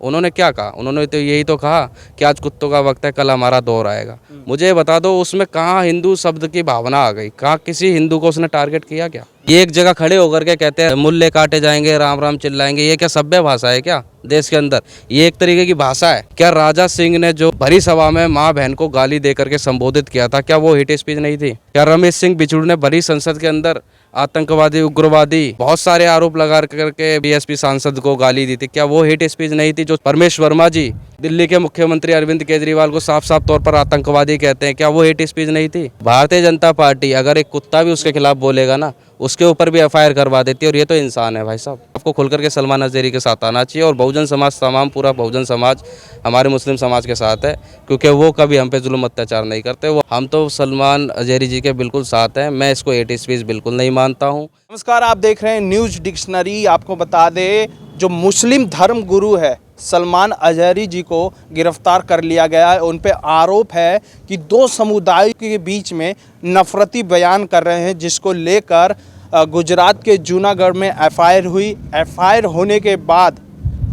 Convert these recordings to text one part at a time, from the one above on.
उन्होंने क्या कहा? उन्होंने तो यही तो कहा कि आज कुत्तों का वक्त है, कल हमारा दौर आएगा। मुझे ये बता दो, उसमें कहाँ हिंदू शब्द की भावना आ गई? कहाँ किसी हिंदू को उसने टारगेट किया क्या? ये एक जगह खड़े होकर के कहते हैं मुल्ले काटे जाएंगे, राम राम चिल्लाएंगे। ये क्या सभ्य भाषा है क्या देश के अंदर? ये एक तरीके की भाषा है क्या? राजा सिंह ने जो भरी सभा में माँ बहन को गाली दे करके संबोधित किया था, क्या वो हेट स्पीच नहीं थी? क्या रमेश सिंह बिछुड़ ने भरी संसद के अंदर आतंकवादी, उग्रवादी, बहुत सारे आरोप लगा करके बीएसपी सांसद को गाली दी थी, क्या वो हेट स्पीच नहीं थी? जो परमेश वर्मा जी दिल्ली के मुख्यमंत्री अरविंद केजरीवाल को साफ साफ तौर पर आतंकवादी कहते हैं, क्या वो हेट स्पीच नहीं थी? भारतीय जनता पार्टी अगर एक कुत्ता भी उसके खिलाफ बोलेगा ना, उसके ऊपर भी एफआईआर करवा देती है। और ये तो इंसान है भाई साहब। आपको खुल करके सलमान अज़हरी के साथ आना चाहिए। और बहुजन समाज, तमाम पूरा बहुजन समाज हमारे मुस्लिम समाज के साथ है, क्योंकि वो कभी हम पे जुल्म अत्याचार नहीं करते। वो हम तो सलमान अज़हरी जी के बिल्कुल साथ हैं। मैं इसको हेट स्पीच बिल्कुल नहीं मानता हूँ। नमस्कार, आप देख रहे हैं न्यूज़ डिक्शनरी। आपको बता दें, जो मुस्लिम धर्म गुरु है सलमान अज़हरी जी को गिरफ्तार कर लिया गया है। उन पे आरोप है कि दो समुदायों के बीच में नफरती बयान कर रहे हैं, जिसको लेकर गुजरात के जूनागढ़ में एफआईआर हुई। एफआईआर होने के बाद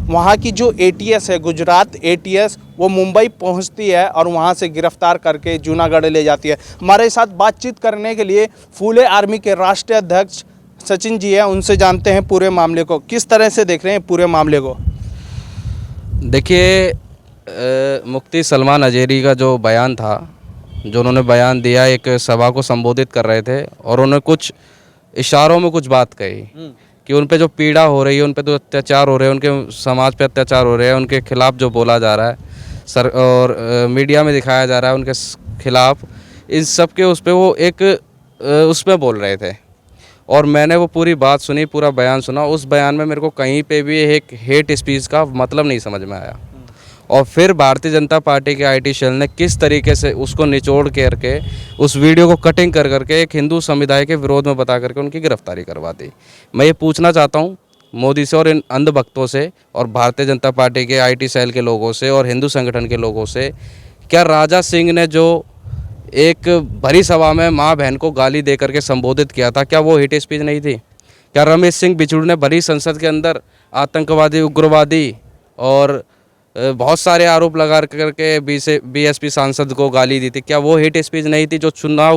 वहाँ की जो एटीएस है, गुजरात एटीएस, वो मुंबई पहुँचती है और वहाँ से गिरफ्तार करके जूनागढ़ ले जाती है। हमारे साथ बातचीत करने के लिए फूले आर्मी के राष्ट्रीय अध्यक्ष सचिन जी हैं। उनसे जानते हैं पूरे मामले को। किस तरह से देख रहे हैं पूरे मामले को? देखिए, मुफ्ती सलमान अज़हरी का जो बयान था, जो उन्होंने बयान दिया, एक सभा को संबोधित कर रहे थे और उन्होंने कुछ इशारों में कुछ बात कही कि उन पे जो पीड़ा हो रही है, उन पे जो अत्याचार हो रहे हैं, उनके समाज पे अत्याचार हो रहे हैं, उनके खिलाफ जो बोला जा रहा है सर, और मीडिया में दिखाया जा रहा है उनके खिलाफ, इन सब के उस पे वो एक उसमें बोल रहे थे। और मैंने वो पूरी बात सुनी, पूरा बयान सुना। उस बयान में मेरे को कहीं पे भी एक हेट स्पीच का मतलब नहीं समझ में आया। और फिर भारतीय जनता पार्टी के आईटी सेल ने किस तरीके से उसको निचोड़ करके उस वीडियो को कटिंग कर करके एक हिंदू समुदाय के विरोध में बता करके उनकी गिरफ्तारी करवा दी। मैं ये पूछना चाहता हूँ मोदी से और इन अंधभक्तों से और भारतीय जनता पार्टी के आईटी सेल के लोगों से और हिंदू संगठन के लोगों से, क्या राजा सिंह ने जो एक भरी सभा में माँ बहन को गाली दे करके संबोधित किया था, क्या वो हेट स्पीच नहीं थी? क्या रमेश सिंह बिछुड़ ने भरी संसद के अंदर आतंकवादी, उग्रवादी और बहुत सारे आरोप लगा करके बीएसपी सांसद को गाली दी थी, क्या वो हेट स्पीच नहीं थी? जो चुना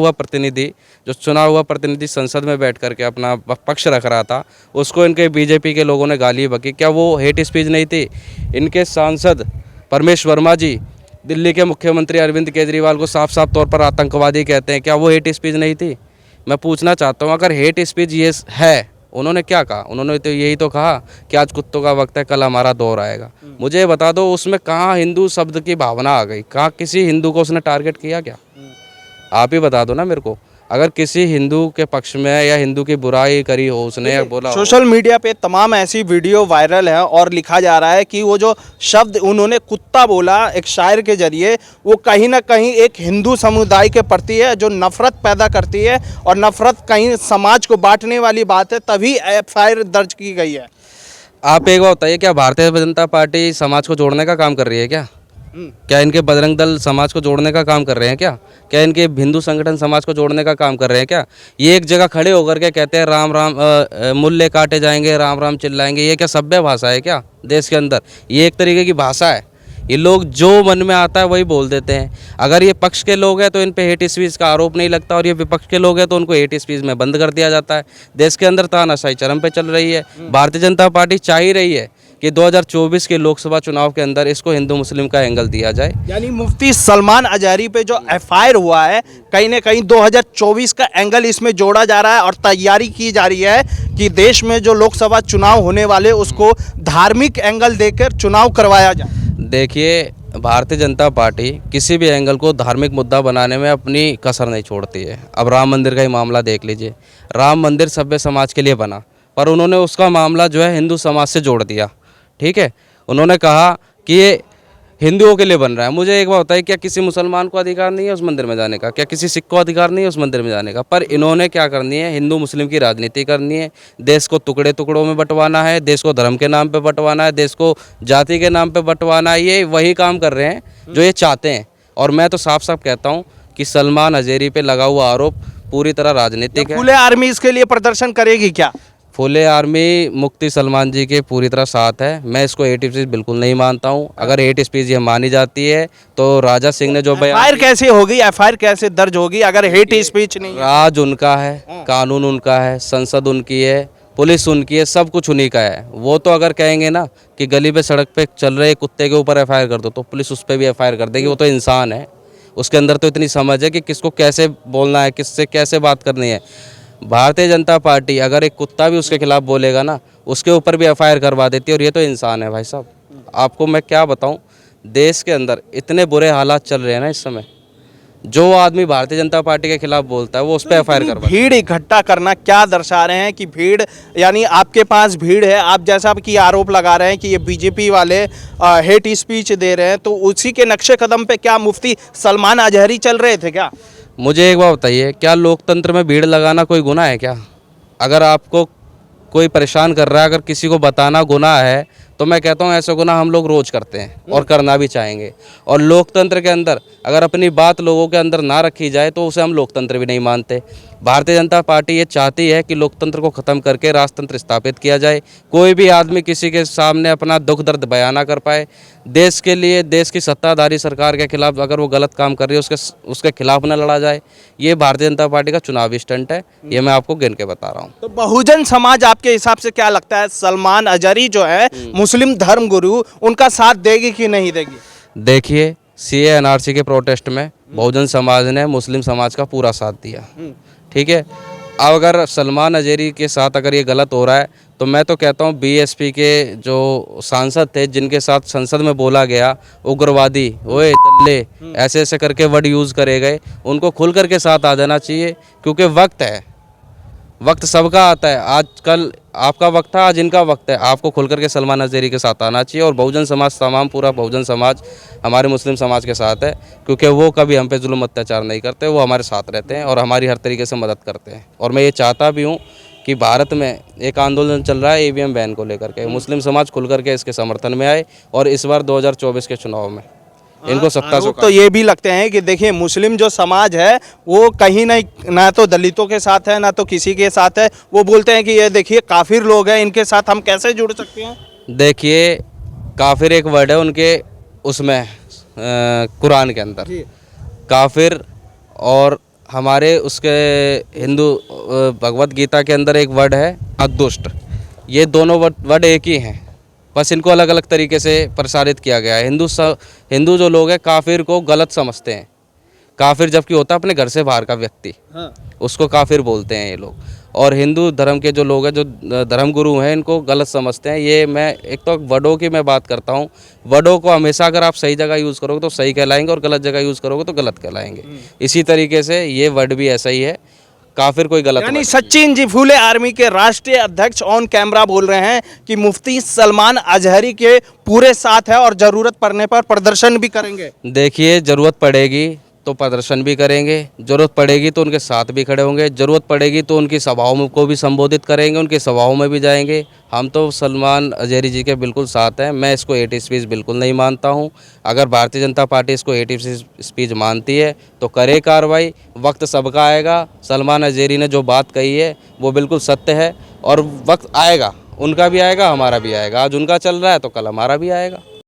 हुआ प्रतिनिधि संसद में बैठ करके अपना पक्ष रख रहा था, उसको इनके बीजेपी के लोगों ने गाली बकी, क्या वो हेट स्पीच नहीं थी? इनके सांसद परमेश वर्मा जी दिल्ली के मुख्यमंत्री अरविंद केजरीवाल को साफ साफ तौर पर आतंकवादी कहते हैं, क्या वो हेट स्पीच नहीं थी? मैं पूछना चाहता हूँ, अगर हेट स्पीच ये है, उन्होंने क्या कहा? उन्होंने तो यही तो कहा कि आज कुत्तों का वक्त है, कल हमारा दौर आएगा। मुझे बता दो, उसमें कहाँ हिंदू शब्द की भावना आ गई? कहाँ किसी हिंदू को उसने टारगेट किया क्या? आप ही बता दो ना मेरे को। अगर किसी हिंदू के पक्ष में या हिंदू की बुराई करी हो उसने, या बोला, सोशल मीडिया पे तमाम ऐसी वीडियो वायरल है और लिखा जा रहा है कि वो जो शब्द उन्होंने कुत्ता बोला एक शायर के जरिए, वो कहीं ना कहीं एक हिंदू समुदाय के प्रति है, जो नफरत पैदा करती है और नफरत कहीं समाज को बांटने वाली बात है, तभी एफआईआर दर्ज की गई है। आप एक बात बताइए, क्या भारतीय जनता पार्टी समाज को जोड़ने का काम कर रही है क्या? क्या इनके बजरंग दल समाज को जोड़ने का काम कर रहे हैं क्या? क्या इनके हिंदू संगठन समाज को जोड़ने का काम कर रहे हैं क्या? ये एक जगह खड़े होकर के कहते हैं राम राम, मुल्ले काटे जाएंगे, राम राम चिल्लाएंगे। ये क्या सभ्य भाषा है क्या देश के अंदर? ये एक तरीके की भाषा है। ये लोग जो मन में आता है वही बोल देते हैं। अगर ये पक्ष के लोग हैं तो इन पे हेट स्पीच का आरोप नहीं लगता, और ये विपक्ष के लोग हैं तो उनको हेट स्पीच में बंद कर दिया जाता है। देश के अंदर तानाशाही चरम पे चल रही है। भारतीय जनता पार्टी चाह ही रही है कि 2024 के लोकसभा चुनाव के अंदर इसको हिंदू मुस्लिम का एंगल दिया जाए। यानी मुफ्ती सलमान अज़हरी पे जो एफआईआर हुआ है, कहीं ना कहीं 2024 का एंगल इसमें जोड़ा जा रहा है और तैयारी की जा रही है कि देश में जो लोकसभा चुनाव होने वाले उसको धार्मिक एंगल देकर चुनाव करवाया जाए। देखिए, भारतीय जनता पार्टी किसी भी एंगल को धार्मिक मुद्दा बनाने में अपनी कसर नहीं छोड़ती है। अब राम मंदिर का ही मामला देख लीजिए। राम मंदिर सभ्य समाज के लिए बना, पर उन्होंने उसका मामला जो है हिंदू समाज से जोड़ दिया। ठीक है, उन्होंने कहा कि ये हिंदुओं के लिए बन रहा है। मुझे एक बात बताइए, क्या किसी मुसलमान को अधिकार नहीं है उस मंदिर में जाने का? क्या किसी सिख को अधिकार नहीं है उस मंदिर में जाने का? पर इन्होंने क्या करनी है, हिंदू मुस्लिम की राजनीति करनी है। देश को टुकड़े टुकड़ों में बंटवाना है, देश को धर्म के नाम पे बंटवाना है, देश को जाति के नाम पे बंटवाना है। ये वही काम कर रहे हैं जो ये चाहते हैं। और मैं तो साफ साफ कहता हूँ कि सलमान अज़हरी पे लगा हुआ आरोप पूरी तरह राजनीतिक है। फूले आर्मी इसके लिए प्रदर्शन करेगी क्या? फुले आर्मी मुफ्ती सलमान जी के पूरी तरह साथ है। मैं इसको हेट स्पीच बिल्कुल नहीं मानता हूँ। अगर हेट स्पीच ये मानी जाती है तो राजा सिंह ने जो एफआईआर कैसे होगी, एफआईआर कैसे दर्ज होगी अगर हेट स्पीच नहीं है? राज उनका है, कानून उनका है, संसद उनकी है, पुलिस उनकी है, सब कुछ उन्हीं का है। वो तो अगर कहेंगे ना कि गली पे सड़क पे चल रहे कुत्ते के ऊपर एफआईआर कर दो तो पुलिस उस पर भी एफआईआर कर देगी। वो तो इंसान है, उसके अंदर तो इतनी समझ है कि किसको कैसे बोलना है, किससे कैसे बात करनी है। भारतीय जनता पार्टी अगर एक कुत्ता भी उसके खिलाफ बोलेगा ना उसके ऊपर भी एफआईआर करवा देती है। और ये तो इंसान है भाई साहब। आपको मैं क्या बताऊं, देश के अंदर इतने बुरे हालात चल रहे हैं ना इस समय, जो आदमी भारतीय जनता पार्टी के खिलाफ बोलता है वो उस पर एफआईआर करवा। भीड़ इकट्ठा करना क्या दर्शा रहे हैं कि भीड़, यानी आपके पास भीड़ है, आप जैसा कि आरोप लगा रहे हैं कि ये बीजेपी वाले हेट स्पीच दे रहे हैं, तो उसी के नक्शे कदम पे क्या मुफ्ती सलमान अजहरी चल रहे थे क्या? मुझे एक बात बताइए, क्या लोकतंत्र में भीड़ लगाना कोई गुनाह है क्या? अगर आपको कोई परेशान कर रहा है, अगर किसी को बताना गुनाह है तो मैं कहता हूँ ऐसे गुनाह हम लोग रोज़ करते हैं और करना भी चाहेंगे। और लोकतंत्र के अंदर अगर अपनी बात लोगों के अंदर ना रखी जाए तो उसे हम लोकतंत्र भी नहीं मानते। भारतीय जनता पार्टी ये चाहती है कि लोकतंत्र को ख़त्म करके राजतंत्र स्थापित किया जाए। कोई भी आदमी किसी के सामने अपना दुख दर्द बयान ना कर पाए। देश के लिए, देश की सत्ताधारी सरकार के खिलाफ अगर वो गलत काम कर रही है उसके खिलाफ न लड़ा जाए। ये भारतीय जनता पार्टी का चुनावी स्टंट है, ये मैं आपको गिन के बता रहा हूँ। तो बहुजन समाज आपके हिसाब से क्या लगता है, सलमान अजहरी जो है मुस्लिम धर्म गुरु, उनका साथ देगी कि नहीं देगी? देखिए, सीए एनआरसी के प्रोटेस्ट में बहुजन समाज ने मुस्लिम समाज का पूरा साथ दिया, ठीक है। अब अगर सलमान अजहरी के साथ अगर ये गलत हो रहा है तो मैं तो कहता हूँ बीएसपी के जो सांसद थे जिनके साथ संसद में बोला गया उग्रवादी, ओए दल्ले, ऐसे ऐसे करके वर्ड यूज़ करे गए, उनको खुल करके साथ आ जाना चाहिए। क्योंकि वक्त है, वक्त सबका आता है। आजकल आपका वक्त था, आज इनका वक्त है। आपको खुल करके सलमान अजहरी के साथ आना चाहिए। और बहुजन समाज, तमाम पूरा बहुजन समाज हमारे मुस्लिम समाज के साथ है, क्योंकि वो कभी हम पे जुल्म अत्याचार नहीं करते, वो हमारे साथ रहते हैं और हमारी हर तरीके से मदद करते हैं। और मैं ये चाहता भी हूँ कि भारत में एक आंदोलन चल रहा है ईवीएम बैन को लेकर के, मुस्लिम समाज खुल करके इसके समर्थन में आए और इस बार 2024 के चुनाव में इनको सत्ता से। तो ये भी लगते हैं कि देखिए मुस्लिम जो समाज है वो कहीं नहीं, ना तो दलितों के साथ है ना तो किसी के साथ है। वो बोलते हैं कि ये देखिए काफिर लोग हैं, इनके साथ हम कैसे जुड़ सकते हैं? देखिए, काफिर एक वर्ड है उनके उसमें कुरान के अंदर, काफिर, और हमारे उसके हिंदू भगवत गीता के अंदर एक वर्ड है अदुष्ट। ये दोनों वर्ड एक ही हैं, बस इनको अलग अलग तरीके से प्रसारित किया गया है। हिंदू जो लोग हैं काफिर को गलत समझते हैं। काफिर जबकि होता है अपने घर से बाहर का व्यक्ति, उसको काफिर बोलते हैं ये लोग। और हिंदू धर्म के जो लोग हैं, जो धर्म गुरु हैं, इनको गलत समझते हैं। ये मैं एक तो वर्डों की मैं बात करता हूँ। वर्डों को हमेशा अगर आप सही जगह यूज़ करोगे तो सही कहलाएंगे और गलत जगह यूज़ करोगे तो गलत कहलाएंगे। इसी तरीके से ये वर्ड भी ऐसा ही है, काफिर कोई गलत। यानी सचिन जी फुले आर्मी के राष्ट्रीय अध्यक्ष ऑन कैमरा बोल रहे हैं कि मुफ्ती सलमान अजहरी के पूरे साथ है और जरूरत पड़ने पर प्रदर्शन भी करेंगे। देखिए, ज़रूरत पड़ेगी तो प्रदर्शन भी करेंगे, ज़रूरत पड़ेगी तो उनके साथ भी खड़े होंगे, ज़रूरत पड़ेगी तो उनकी सभाओं में को भी संबोधित करेंगे, उनकी सभाओं में भी जाएंगे। हम तो सलमान अजहरी जी के बिल्कुल साथ हैं। मैं इसको हेट स्पीच बिल्कुल नहीं मानता हूं। अगर भारतीय जनता पार्टी इसको हेट स्पीच मानती है तो करे कार्रवाई। वक्त सबका आएगा। सलमान अजहरी ने जो बात कही है वो बिल्कुल सत्य है और वक्त आएगा, उनका भी आएगा, हमारा भी आएगा। आज उनका चल रहा है तो कल हमारा भी आएगा।